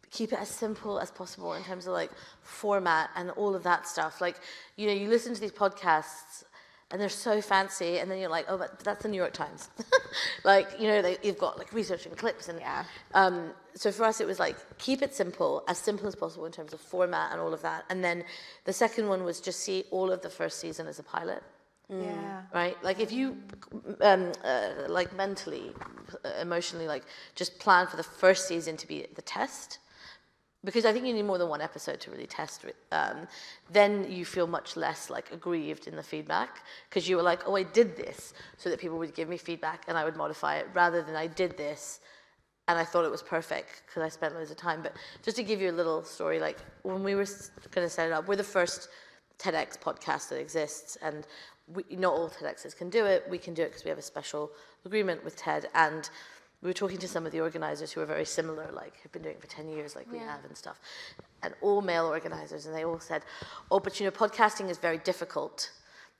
keep it as simple as possible in terms of like format and all of that stuff. Like, you know, you listen to these podcasts and they're so fancy, and then you're like, oh, but that's the New York Times. Like, you know, you've got like research and clips, and so for us it was like keep it simple as possible in terms of format and all of that. And then the second one was just see all of the first season as a pilot. Right? Like if you like mentally, emotionally, like just plan for the first season to be the test, because I think you need more than one episode to really test it. Then you feel much less like aggrieved in the feedback, because you were like, oh, I did this so that people would give me feedback and I would modify it, rather than I did this and I thought it was perfect because I spent loads of time. But just to give you a little story, like when we were going to set it up, we're the first TEDx podcast that exists, and not all TEDx's can do it. We can do it because we have a special agreement with TED, and we were talking to some of the organizers who are very similar, like who've been doing it for 10 years like we have and stuff, and all male organizers, and they all said, oh, but you know, podcasting is very difficult.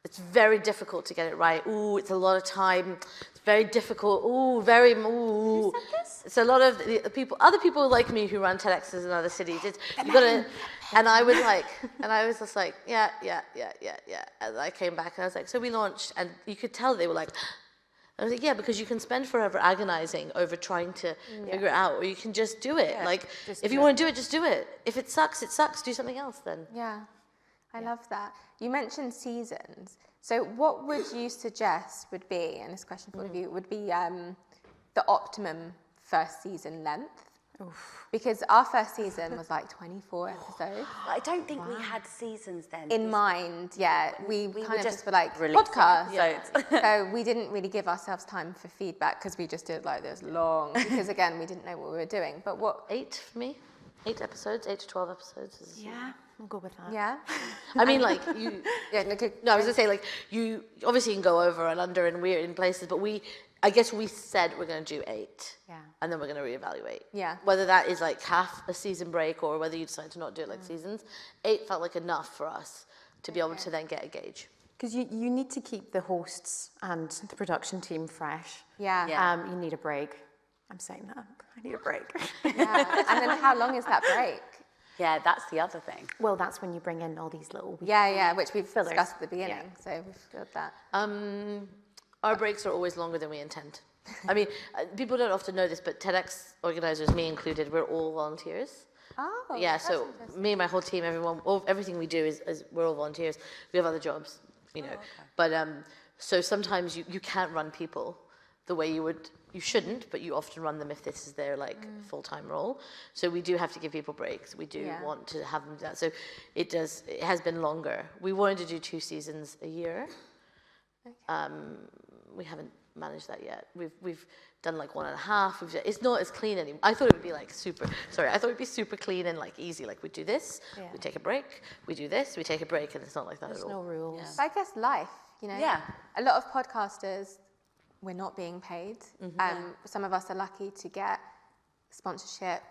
It's very difficult to get it right. Ooh, it's a lot of time. It's very difficult. Ooh, Who said this? It's a lot of the people, other people like me who run TEDx's in other cities. You gotta, and I was just like, yeah. And I came back and I was like, so we launched, and you could tell they were like, I was like, yeah, because you can spend forever agonizing over trying to figure it out, or you can just do it. Yeah, like, if you want to do it, just do it. If it sucks, it sucks. Do something else then. Yeah, I love that. You mentioned seasons. So what would you suggest would be, and this question for you, would be the optimum first season length? Oof. Because our first season was like 24 episodes. I don't think we had seasons then. In mind, yeah. We kind of just were like, releasing podcast. episodes. So we didn't really give ourselves time for feedback because we just did like this long, because again, we didn't know what we were doing. But what? 8 for me. 8 episodes, 8 to 12 episodes. Yeah, I'll go with that. Yeah. I mean, like, you... Yeah, No, I was going to say, like, you obviously can go over and under and weird in places, but I guess we said we're going to do 8. Yeah. And then we're going to reevaluate. Yeah. Whether that is like half a season break or whether you decide to not do it like seasons. 8 felt like enough for us to be able to then get a gauge. Because you need to keep the hosts and the production team fresh. Yeah. You need a break. I'm saying that. I need a break. Yeah. And then how long is that break? Yeah, that's the other thing. Well, that's when you bring in all these little... Yeah, which we've fillers. discussed at the beginning. So we've filled that. Our breaks are always longer than we intend. I mean, people don't often know this, but TEDx organizers, me included, we're all volunteers. Oh, yeah, that's so interesting. me and my whole team, everything we do is we're all volunteers. We have other jobs, you know. But so sometimes you can't run people the way you shouldn't, but you often run them if this is their like full-time role. So we do have to give people breaks. We do want to have them do that. So it has been longer. We wanted to do 2 seasons a year. Okay. We haven't managed that yet. We've done like 1.5. It's not as clean anymore. I thought it would be like super clean and like easy. Like we do this, we take a break, we do this, we take a break, and it's not like that at all. There's no rules. But I guess life, you know. Yeah. A lot of podcasters, we're not being paid. Some of us are lucky to get sponsorship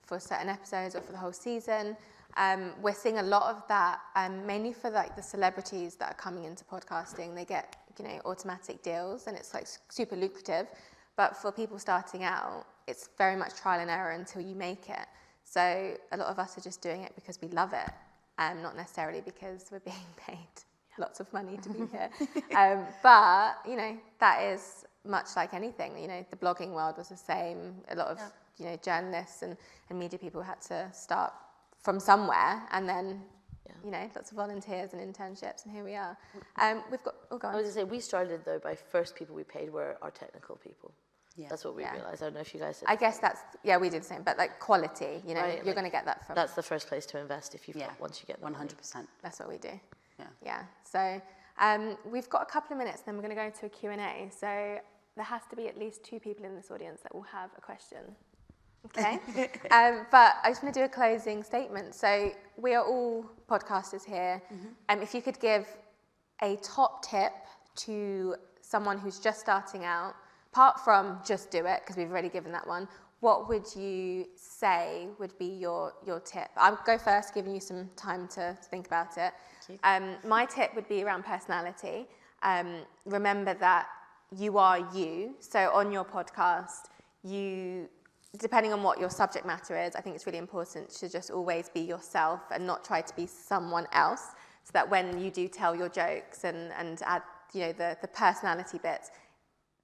for certain episodes or for the whole season. We're seeing a lot of that, mainly for like the celebrities that are coming into podcasting. They get, you know, automatic deals, and it's like super lucrative. But for people starting out, it's very much trial and error until you make it. So a lot of us are just doing it because we love it, not necessarily because we're being paid lots of money to be here. But you know, that is much like anything. You know, the blogging world was the same. A lot of you know, journalists and media people had to start from somewhere, and then you know, lots of volunteers and internships, and here we are. We've got. Oh, go on. I was going to say, we started though by first people we paid were our technical people. Yeah. That's what we realised. I don't know if you guys did. I guess that's we did the same, but like quality, you know, right, you're like, going to get that from. That's the first place to invest if you once you get 100%. That's what we do. Yeah. So we've got a couple of minutes, and then we're going to go to a Q&A. So there has to be at least 2 people in this audience that will have a question. Okay. But I just want to do a closing statement. So we are all podcasters here. If you could give a top tip to someone who's just starting out, apart from just do it, because we've already given that one, what would you say would be your tip? I'll go first, giving you some time to think about it. My tip would be around personality. Remember that you are you. So on your podcast, depending on what your subject matter is, I think it's really important to just always be yourself and not try to be someone else, so that when you do tell your jokes and add, you know, the personality bits,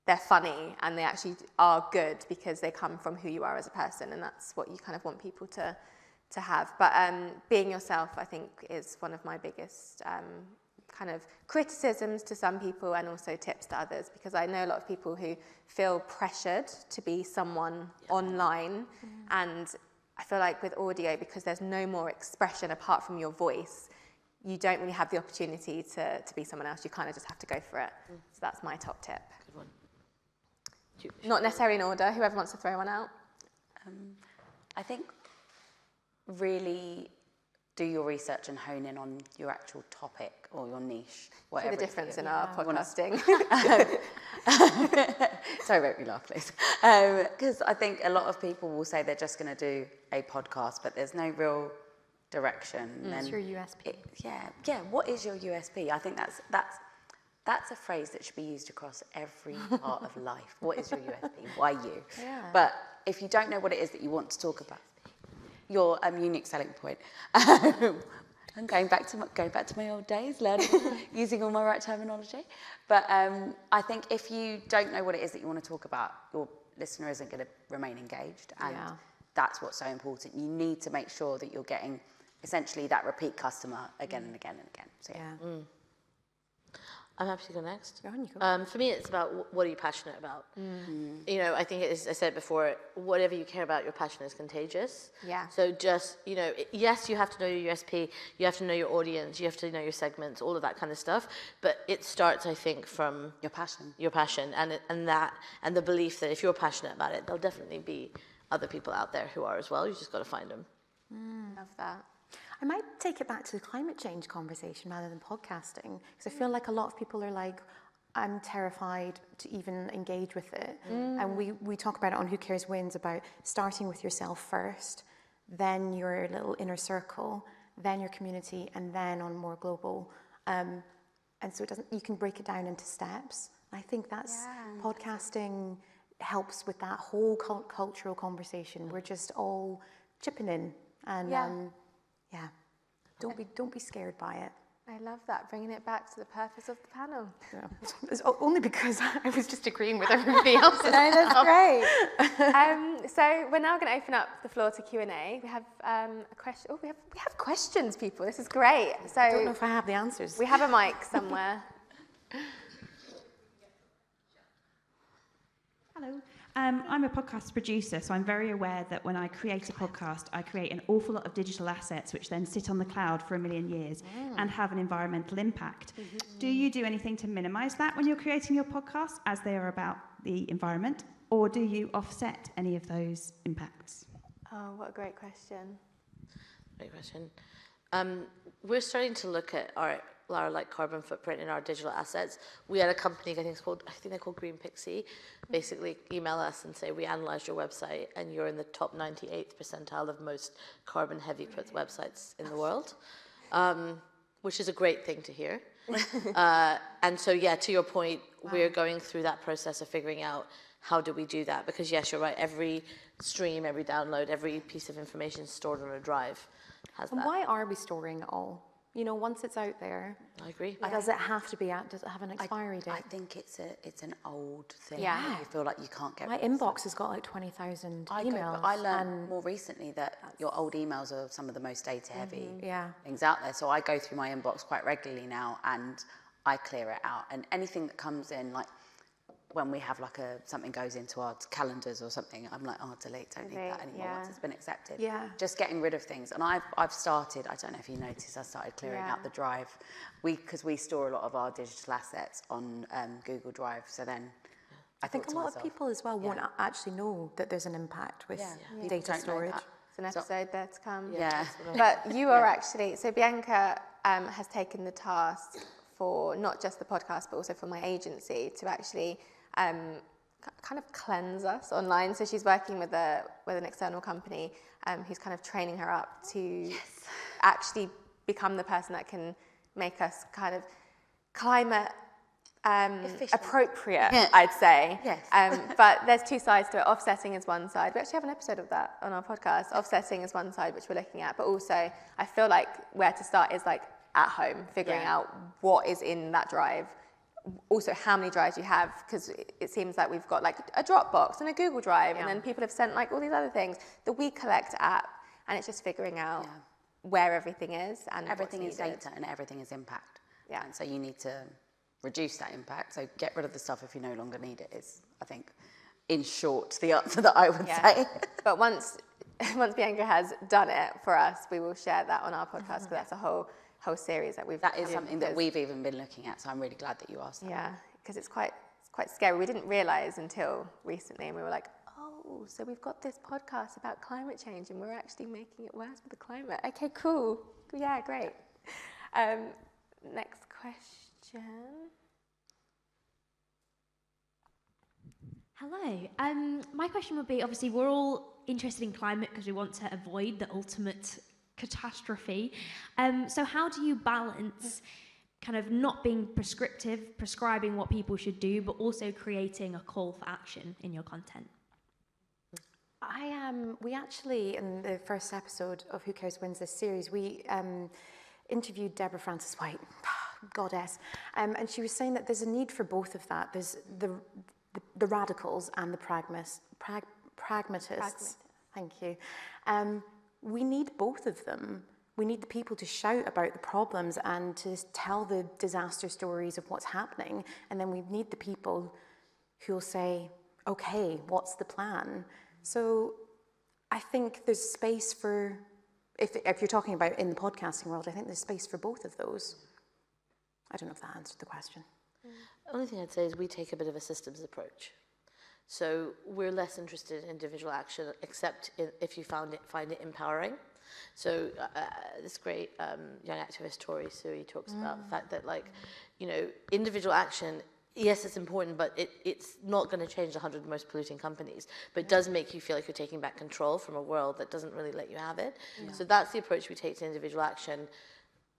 they're funny and they actually are good because they come from who you are as a person, and that's what you kind of want people to have. But being yourself, I think, is one of my biggest kind of criticisms to some people, and also tips to others, because I know a lot of people who feel pressured to be someone online, and I feel like with audio, because there's no more expression apart from your voice, you don't really have the opportunity to be someone else. You kind of just have to go for it. So that's my top tip. Good one. Not necessarily in order, whoever wants to throw one out. I think really do your research and hone in on your actual topic or your niche, whatever. The difference in our podcasting. Sorry, make me laugh, please. Because I think a lot of people will say they're just going to do a podcast, but there's no real direction. What's your USP? What is your USP? I think that's a phrase that should be used across every part of life. What is your USP? Why you? Yeah. But if you don't know what it is that you want to talk about, your unique selling point, I'm going back to my old days, learning, using all my right terminology. But I think if you don't know what it is that you want to talk about, your listener isn't going to remain engaged, and that's what's so important. You need to make sure that you're getting essentially that repeat customer again and again and again. So I'm happy to go next. Go on, you go. For me, it's about what are you passionate about. You know, I think I said before, whatever you care about, your passion is contagious. Yeah. So just, you know, yes, you have to know your USP, you have to know your audience, you have to know your segments, all of that kind of stuff. But it starts, I think, from your passion, and the belief that if you're passionate about it, there'll definitely be other people out there who are as well. You just got to find them. Love that. I might take it back to the climate change conversation rather than podcasting, because I feel like a lot of people are like, I'm terrified to even engage with it. And we talk about it on Who Cares Wins, about starting with yourself first, then your little inner circle, then your community, and then on more global. And so you can break it down into steps. I think that's podcasting helps with that whole cultural conversation. We're just all chipping in, and don't be scared by it. I love that, bringing it back to the purpose of the panel. Yeah. It's only because I was just agreeing with everybody else. No, that's great. So we're now going to open up the floor to Q&A. We have a question. Oh, we have questions, people. This is great. So I don't know if I have the answers. we have a mic somewhere. Hello. I'm a podcast producer, so I'm very aware that when I create a podcast, I create an awful lot of digital assets which then sit on the cloud for 1 million years and have an environmental impact. Do you do anything to minimise that when you're creating your podcast, as they are about the environment, or do you offset any of those impacts? Oh, what a great question. Great question. We're starting to look at our carbon footprint in our digital assets. We had a company, I think they're called Green Pixie, basically email us and say, we analysed your website and you're in the top 98th percentile of most carbon heavy websites in the world, which is a great thing to hear. And so, to your point, we're going through that process of figuring out how do we do that? Because yes, you're right, every stream, every download, every piece of information stored on a drive has that. And why are we storing it all? You know, once it's out there, I agree. Does it have to be out? Does it have an expiry date? I think it's an old thing. Yeah. You feel like you can't get My rid of inbox has got like 20,000 emails. I learned more recently that your old emails are some of the most data-heavy things out there. So I go through my inbox quite regularly now, and I clear it out. And anything that comes in, like when we have like something goes into our calendars or something, I'm like, delete, don't need that anymore once it's been accepted. Yeah. Just getting rid of things. And I've started, I don't know if you noticed, I started clearing out the drive. Because we store a lot of our digital assets on Google Drive. So then I think a lot of people as well won't actually know that there's an impact with data storage. It's an episode there to come. Yeah. But you are actually, so Bianca has taken the task for not just the podcast, but also for my agency to actually kind of cleanse us online. So she's working with an external company who's kind of training her up to actually become the person that can make us kind of climate appropriate, I'd say. Yes. But there's two sides to it. Offsetting is one side. We actually have an episode of that on our podcast. Offsetting is one side, which we're looking at. But also, I feel like where to start is like at home, figuring out what is in that drive. Also, how many drives you have, because it seems like we've got like a Dropbox and a Google Drive, and then people have sent like all these other things. The We Collect app, and it's just figuring out where everything is and everything is data and everything is impact. Yeah, and so you need to reduce that impact. So get rid of the stuff if you no longer need it. Is, I think, in short, the answer that I would say. But once Bianca has done it for us, we will share that on our podcast, because that's a whole series that we've... That is something that we've even been looking at, so I'm really glad that you asked that. Yeah, because it's quite scary. We didn't realise until recently, and we were like, oh, so we've got this podcast about climate change, and we're actually making it worse for the climate. Okay, cool. Yeah, great. Next question. Hello. My question would be, obviously, we're all interested in climate because we want to avoid the ultimate catastrophe. So how do you balance kind of not being prescribing what people should do, but also creating a call for action in your content? We actually, in the first episode of Who Cares Wins this series, interviewed Deborah Francis White, goddess, and she was saying that there's a need for both of that. There's the radicals and the pragmatists. Thank you. We need both of them. We need the people to shout about the problems and to tell the disaster stories of what's happening. And then we need the people who'll say, okay, what's the plan? So I think there's space for, if you're talking about in the podcasting world, I think there's space for both of those. I don't know if that answered the question. The only thing I'd say is we take a bit of a systems approach. So we're less interested in individual action, except if you find it empowering. So this great young activist, Tori Sui, talks about the fact that, like, you know, individual action, yes, it's important, but it's not going to change the 100 most polluting companies, but it does make you feel like you're taking back control from a world that doesn't really let you have it. Yeah. So that's the approach we take to individual action.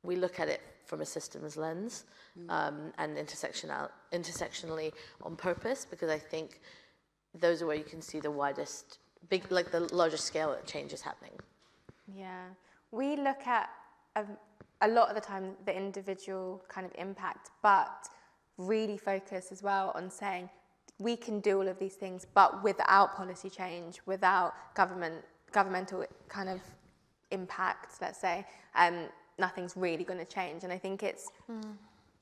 We look at it from a systems lens and intersectionally on purpose, because I think those are where you can see the widest, the largest scale that change is happening. Yeah, we look at a lot of the time the individual kind of impact, but really focus as well on saying we can do all of these things, but without policy change, without governmental kind of impact, let's say, nothing's really going to change. And I think it's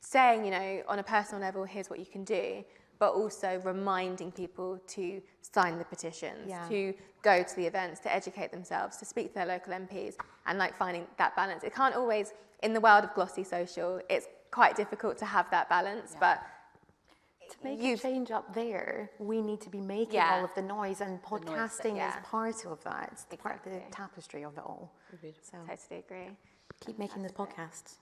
saying, you know, on a personal level, here's what you can do, but also reminding people to sign the petitions, to go to the events, to educate themselves, to speak to their local MPs, and like finding that balance. It can't always, in the world of glossy social, it's quite difficult to have that balance, but to make a change up there, we need to be making all of the noise, and podcasting is part of that. It's part of the tapestry of it all. So totally agree. Keep making the podcasts.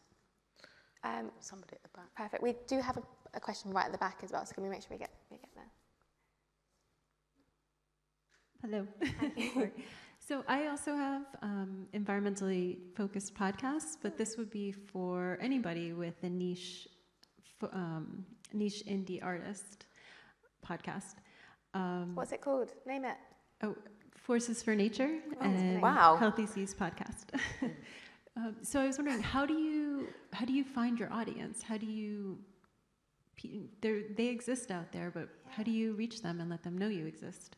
Somebody at the back. Perfect. We do have a question right at the back as well, so can we make sure we get there? Hello. So I also have environmentally focused podcasts, but this would be for anybody with a niche indie artist podcast. What's it called? Name it. Oh, Forces for Nature and Healthy Seas podcast. So I was wondering, how do you find your audience? How do you they exist out there, but how do you reach them and let them know you exist?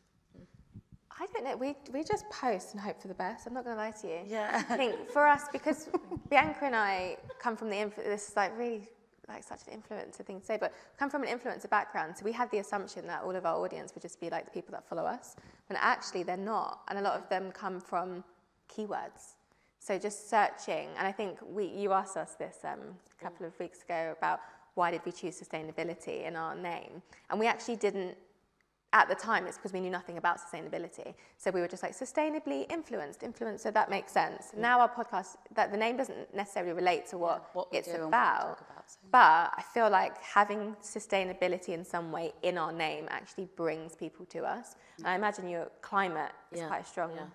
I don't know. We just post and hope for the best. I'm not going to lie to you. Yeah. I think for us, because Bianca and I come from this is like really like such an influencer thing to say, but come from an influencer background, so we had the assumption that all of our audience would just be like the people that follow us, when actually they're not, and a lot of them come from keywords. So just searching, and I think you asked us this a couple of weeks ago about why did we choose sustainability in our name, and we actually didn't. At the time, it's because we knew nothing about sustainability. So we were just like, sustainably influenced, so that makes sense. Now our podcast, that the name doesn't necessarily relate to what it's about. But I feel like having sustainability in some way in our name actually brings people to us. And I imagine your climate is quite a strong word.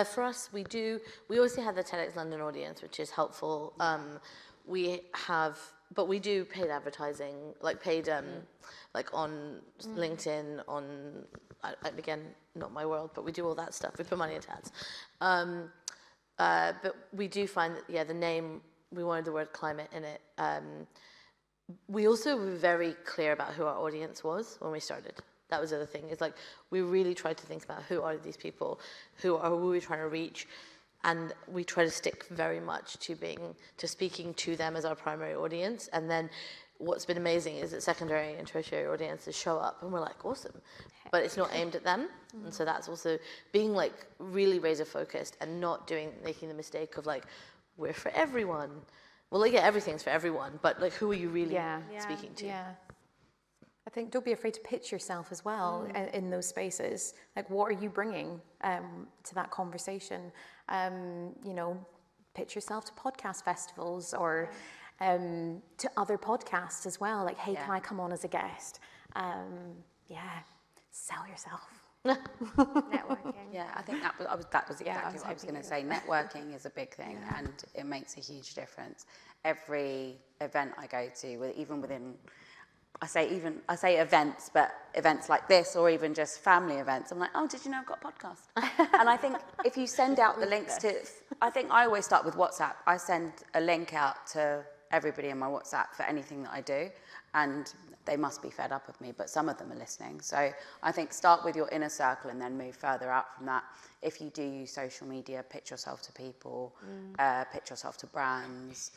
For us, we obviously have the TEDxLondon audience, which is helpful. But we do paid advertising, like paid, like on LinkedIn, again, not my world, but we do all that stuff. We put money into ads. But we do find that, the name, we wanted the word climate in it. We also were very clear about who our audience was when we started. That was the other thing. It's like, we really tried to think about who are these people, who are we trying to reach, and we try to stick very much to speaking to them as our primary audience. And then what's been amazing is that secondary and tertiary audiences show up and we're like, awesome. But it's not aimed at them. And so that's also being like really razor focused and not making the mistake of like, we're for everyone. Well, like, everything's for everyone, but like, who are you really speaking to? Yeah. I think don't be afraid to pitch yourself as well in those spaces. Like, what are you bringing to that conversation? Pitch yourself to podcast festivals or to other podcasts as well. Like, hey, can I come on as a guest? Sell yourself. Networking. Yeah, I think that was exactly what I was going to say. Networking is a big thing, and it makes a huge difference. Every event I go to, even within I say events, but events like this, or even just family events. I'm like, oh, did you know I've got a podcast? And I think if you send out the links to, I think I always start with WhatsApp. I send a link out to everybody in my WhatsApp for anything that I do, and they must be fed up of me, but some of them are listening. So I think start with your inner circle and then move further out from that. If you do use social media, pitch yourself to people, pitch yourself to brands.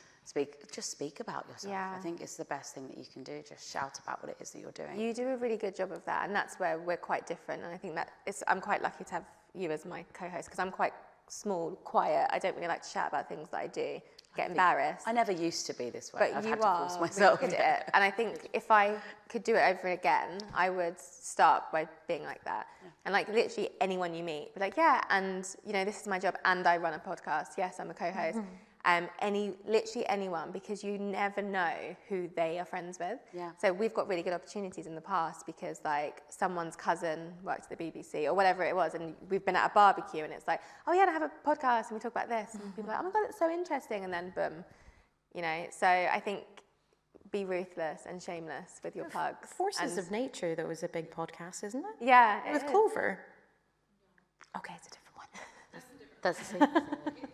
Just speak about yourself. Yeah. I think it's the best thing that you can do. Just shout about what it is that you're doing. You do a really good job of that, and that's where we're quite different. And I think I'm quite lucky to have you as my co-host, because I'm quite small, quiet. I don't really like to chat about things that I do. I get embarrassed. I never used to be this way. But I've you had to are force myself. really good at it. And I think if I could do it over again, I would start by being like that. Yeah. And like literally anyone you meet, be like, yeah, and you know, this is my job, and I run a podcast. Yes, I'm a co-host. Literally anyone, because you never know who they are friends with. Yeah. So we've got really good opportunities in the past because like someone's cousin worked at the BBC or whatever it was, and we've been at a barbecue and it's like, oh yeah, I have a podcast and we talk about this, and people are like, oh my god, that's so interesting, and then boom, you know. So I think be ruthless and shameless with your plugs. Forces of Nature, though, is a big podcast, isn't it? Yeah, with Clover. Okay, it's a different one. That's the same thing.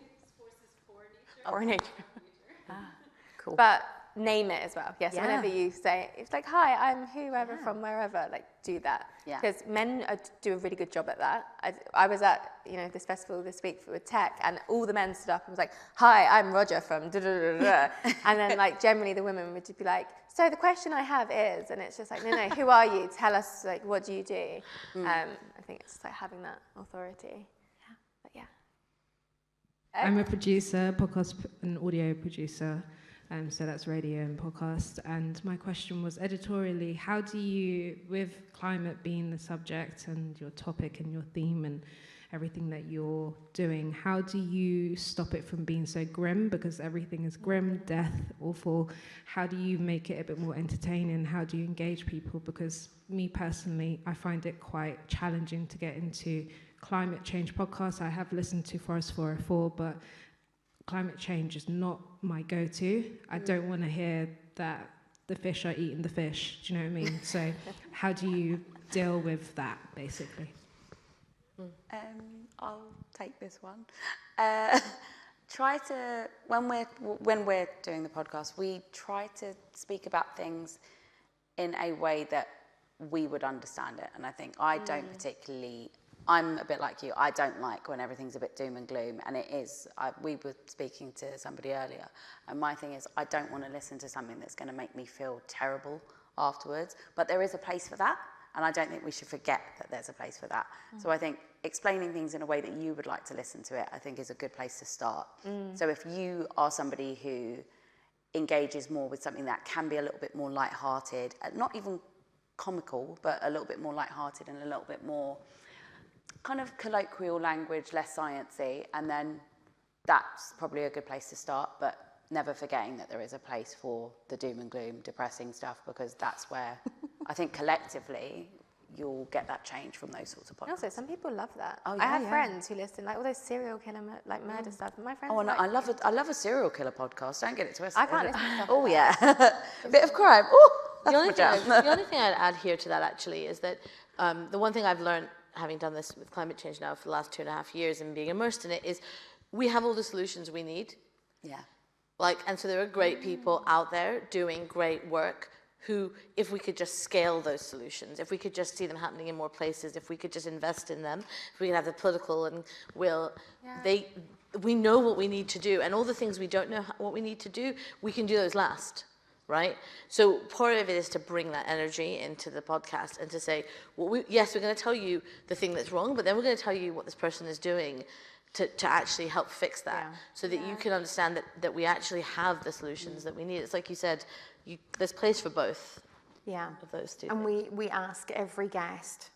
Or nature. Cool. But name it as well. Yes, Yeah. whenever you say, it's like, hi, I'm whoever from wherever, like do that. Yeah. Because men do a really good job at that. I was at, you know, this festival this week with tech, and all the men stood up and was like, hi, I'm Roger from da-da-da-da. And then like generally the women would be like, so the question I have is, and it's just like, no, who are you? Tell us, like, what do you do? I think it's just like having that authority. Yeah. But yeah. I'm a producer, podcast and audio producer, so that's radio and podcast. And my question was, editorially, how do you, with climate being the subject and your topic and your theme and everything that you're doing, how do you stop it from being so grim? Because everything is grim, death, awful. How do you make it a bit more entertaining? How do you engage people? Because me personally, I find it quite challenging to get into climate change podcasts. I have listened to Forest 404, but climate change is not my go-to. I don't want to hear that the fish are eating the fish. Do you know what I mean? So how do you deal with that, basically? I'll take this one. Try to, when we're doing the podcast, we try to speak about things in a way that we would understand it. And I think I don't particularly, I'm a bit like you, I don't like when everything's a bit doom and gloom, and it is. We were speaking to somebody earlier, and my thing is I don't want to listen to something that's going to make me feel terrible afterwards, but there is a place for that, and I don't think we should forget that there's a place for that. So I think explaining things in a way that you would like to listen to it, I think is a good place to start. So if you are somebody who engages more with something that can be a little bit more lighthearted, not even comical, but a little bit more lighthearted and a little bit more kind of colloquial language, less sciencey, and then that's probably a good place to start, but never forgetting that there is a place for the doom and gloom, depressing stuff, because that's where I think collectively you'll get that change from those sorts of podcasts. Also, some people love that. Oh, I have friends who listen, like all those serial killer, like murder stuff. My friends. Oh, no, I love a serial killer podcast. Don't get it twisted. I can't listen to stuff. Oh yeah, a bit of crime. Oh, The only thing I'd add here to that actually is that the one thing I've learned, having done this with climate change now for the last 2.5 years and being immersed in it, is we have all the solutions we need. Yeah. And so there are great people out there doing great work who, if we could just scale those solutions, if we could just see them happening in more places, if we could just invest in them, if we could have the political and will, we know what we need to do, and all the things we don't know what we need to do, we can do those last. Right? So part of it is to bring that energy into the podcast and to say, well, yes, we're going to tell you the thing that's wrong, but then we're going to tell you what this person is doing to actually help fix that, so that you can understand that we actually have the solutions that we need. It's like you said, there's place for both of those two. And we ask every guest,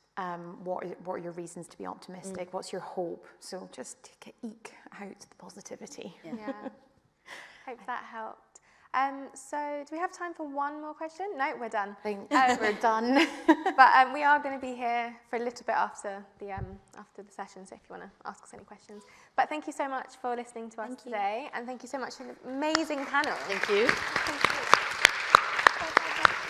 what are your reasons to be optimistic? What's your hope? So just take a eke out the positivity. Yeah. Hope that helped. So do we have time for one more question? No, we're done. I think we're done. But we are going to be here for a little bit after the session, so if you want to ask us any questions. But thank you so much for listening to us today, and thank you so much for an amazing panel. Thank you. Thank you.